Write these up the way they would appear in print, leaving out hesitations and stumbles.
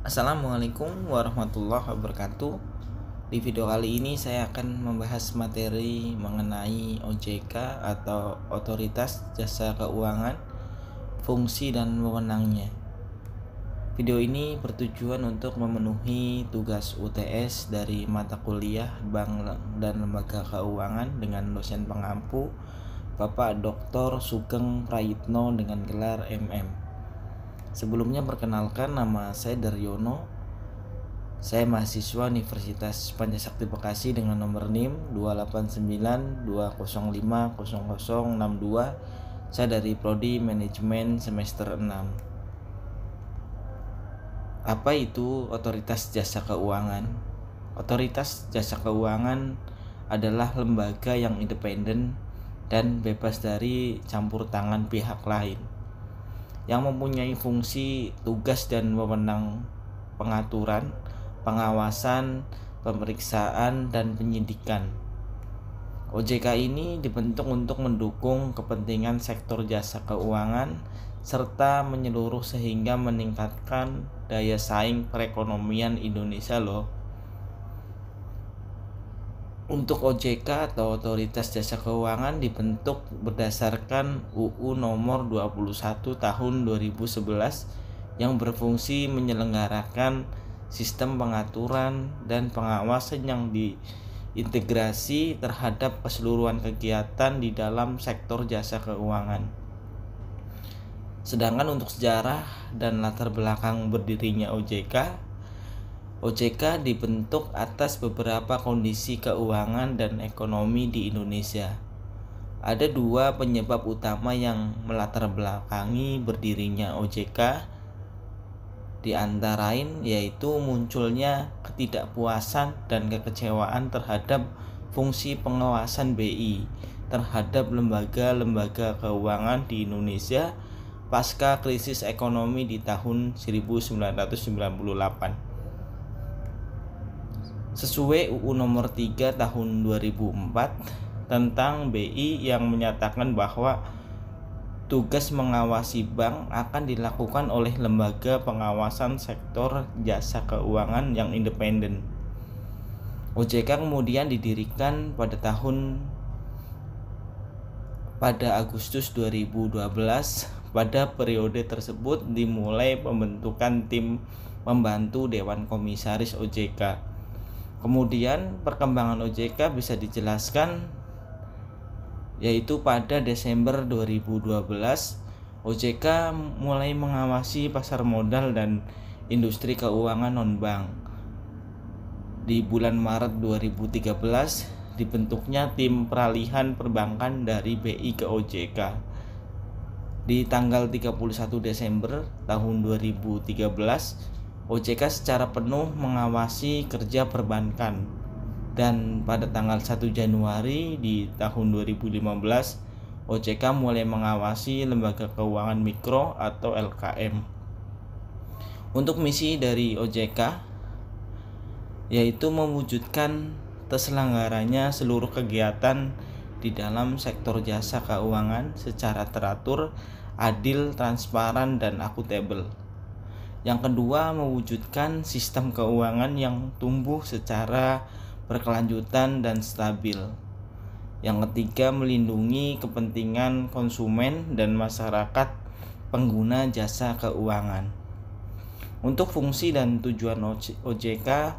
Assalamualaikum warahmatullahi wabarakatuh. Di video kali ini saya akan membahas materi mengenai OJK atau Otoritas Jasa Keuangan, fungsi dan wewenangnya. Video ini bertujuan untuk memenuhi tugas UTS dari mata kuliah Bank dan Lembaga Keuangan dengan dosen pengampu Bapak Dr. Sugeng Prayitno dengan gelar MM. Sebelumnya perkenalkan, nama saya Daryono. Saya mahasiswa Universitas Pancasakti Bekasi dengan nomor NIM 28920500062. Saya dari Prodi Manajemen semester 6. Apa itu Otoritas Jasa Keuangan? Otoritas Jasa Keuangan adalah lembaga yang independen dan bebas dari campur tangan pihak lain, yang mempunyai fungsi, tugas, dan wewenang pengaturan, pengawasan, pemeriksaan, dan penyidikan. OJK ini dibentuk untuk mendukung kepentingan sektor jasa keuangan serta menyeluruh sehingga meningkatkan daya saing perekonomian Indonesia loh. Untuk OJK atau Otoritas Jasa Keuangan dibentuk berdasarkan UU nomor 21 tahun 2011 yang berfungsi menyelenggarakan sistem pengaturan dan pengawasan yang diintegrasi terhadap keseluruhan kegiatan di dalam sektor jasa keuangan. Sedangkan untuk sejarah dan latar belakang berdirinya OJK dibentuk atas beberapa kondisi keuangan dan ekonomi di Indonesia. Ada dua penyebab utama yang melatar belakangi berdirinya OJK, di antara lain yaitu munculnya ketidakpuasan dan kekecewaan terhadap fungsi pengawasan BI terhadap lembaga-lembaga keuangan di Indonesia pasca krisis ekonomi di tahun 1998. Sesuai UU nomor 3 tahun 2004 tentang BI yang menyatakan bahwa tugas mengawasi bank akan dilakukan oleh lembaga pengawasan sektor jasa keuangan yang independen. OJK kemudian didirikan pada Agustus 2012. Pada periode tersebut dimulai pembentukan tim pembantu Dewan Komisaris OJK. Kemudian perkembangan OJK bisa dijelaskan yaitu pada Desember 2012 OJK mulai mengawasi pasar modal dan industri keuangan non-bank. Di bulan Maret 2013 dibentuknya tim peralihan perbankan dari BI ke OJK. Di tanggal 31 Desember tahun 2013 OJK secara penuh mengawasi kerja perbankan, dan pada tanggal 1 Januari di tahun 2015 OJK mulai mengawasi lembaga keuangan mikro atau LKM. Untuk misi dari OJK yaitu mewujudkan terselenggaranya seluruh kegiatan di dalam sektor jasa keuangan secara teratur, adil, transparan, dan akuntabel. Yang kedua, mewujudkan sistem keuangan yang tumbuh secara berkelanjutan dan stabil. Yang ketiga, melindungi kepentingan konsumen dan masyarakat pengguna jasa keuangan. Untuk fungsi dan tujuan OJK,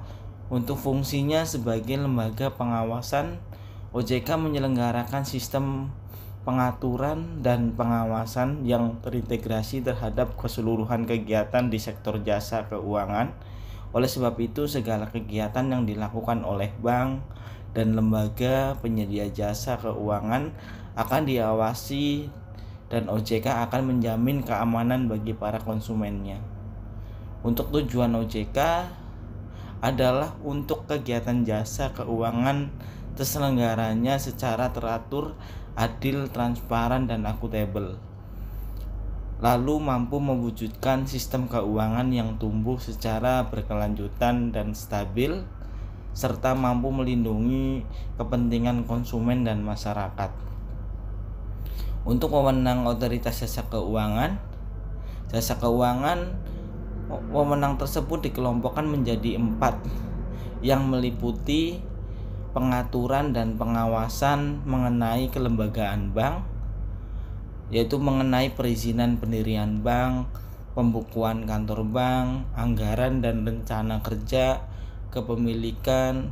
untuk fungsinya sebagai lembaga pengawasan, OJK menyelenggarakan sistem pengaturan dan pengawasan yang terintegrasi terhadap keseluruhan kegiatan di sektor jasa keuangan. Oleh sebab itu, segala kegiatan yang dilakukan oleh bank dan lembaga penyedia jasa keuangan akan diawasi, dan OJK akan menjamin keamanan bagi para konsumennya. Untuk tujuan OJK adalah untuk kegiatan jasa keuangan terselenggaranya secara teratur, adil, transparan, dan akuntabel, lalu mampu mewujudkan sistem keuangan yang tumbuh secara berkelanjutan dan stabil, serta mampu melindungi kepentingan konsumen dan masyarakat. Untuk wewenang Otoritas Jasa Keuangan Wewenang tersebut dikelompokkan menjadi 4 yang meliputi pengaturan dan pengawasan mengenai kelembagaan bank, yaitu mengenai perizinan pendirian bank, pembukuan kantor bank, anggaran dan rencana kerja, kepemilikan,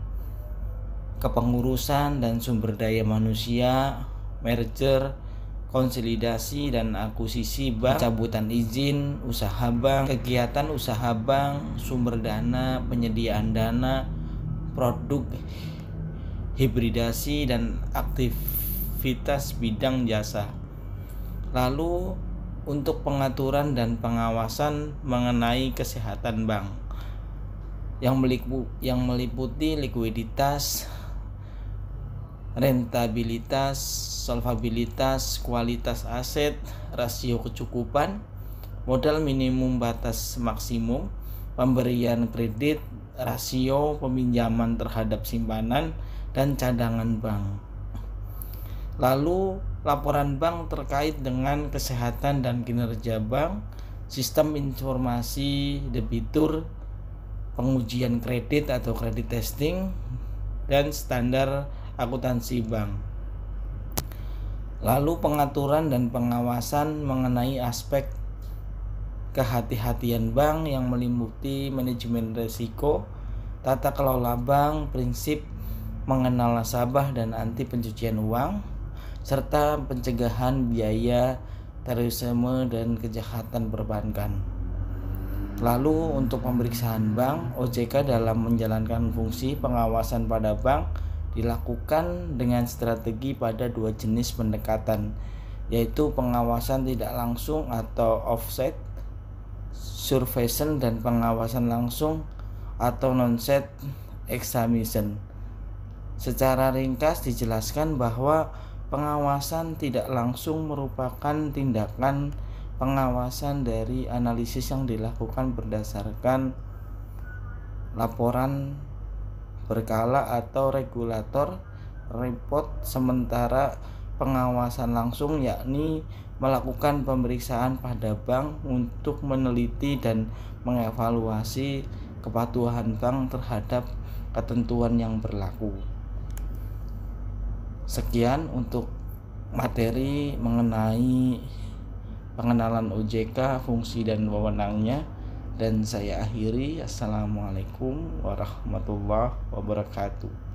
kepengurusan dan sumber daya manusia, merger, konsolidasi dan akuisisi bank, pencabutan izin usaha bank, kegiatan usaha bank, sumber dana, penyediaan dana, produk hibridasi dan aktivitas bidang jasa. Lalu untuk pengaturan dan pengawasan mengenai kesehatan bank yang meliputi likuiditas, rentabilitas, solvabilitas, kualitas aset, rasio kecukupan, modal minimum batas maksimum, pemberian kredit, rasio peminjaman terhadap simpanan dan cadangan bank. Lalu laporan bank terkait dengan kesehatan dan kinerja bank, sistem informasi debitur, pengujian kredit atau credit testing, dan standar akuntansi bank. Lalu pengaturan dan pengawasan mengenai aspek kehati-hatian bank yang meliputi manajemen risiko, tata kelola bank, prinsip mengenal nasabah dan anti pencucian uang, serta pencegahan biaya terorisme dan kejahatan perbankan. Lalu untuk pemeriksaan bank, OJK dalam menjalankan fungsi pengawasan pada bank dilakukan dengan strategi pada 2 jenis pendekatan, yaitu pengawasan tidak langsung atau offset supervision dan pengawasan langsung atau non-set examination. Secara ringkas dijelaskan bahwa pengawasan tidak langsung merupakan tindakan pengawasan dari analisis yang dilakukan berdasarkan laporan berkala atau regulator report, sementara pengawasan langsung yakni melakukan pemeriksaan pada bank untuk meneliti dan mengevaluasi kepatuhan bank terhadap ketentuan yang berlaku. Sekian untuk materi mengenai pengenalan OJK, fungsi dan wewenangnya, dan saya akhiri. Assalamualaikum warahmatullahi wabarakatuh.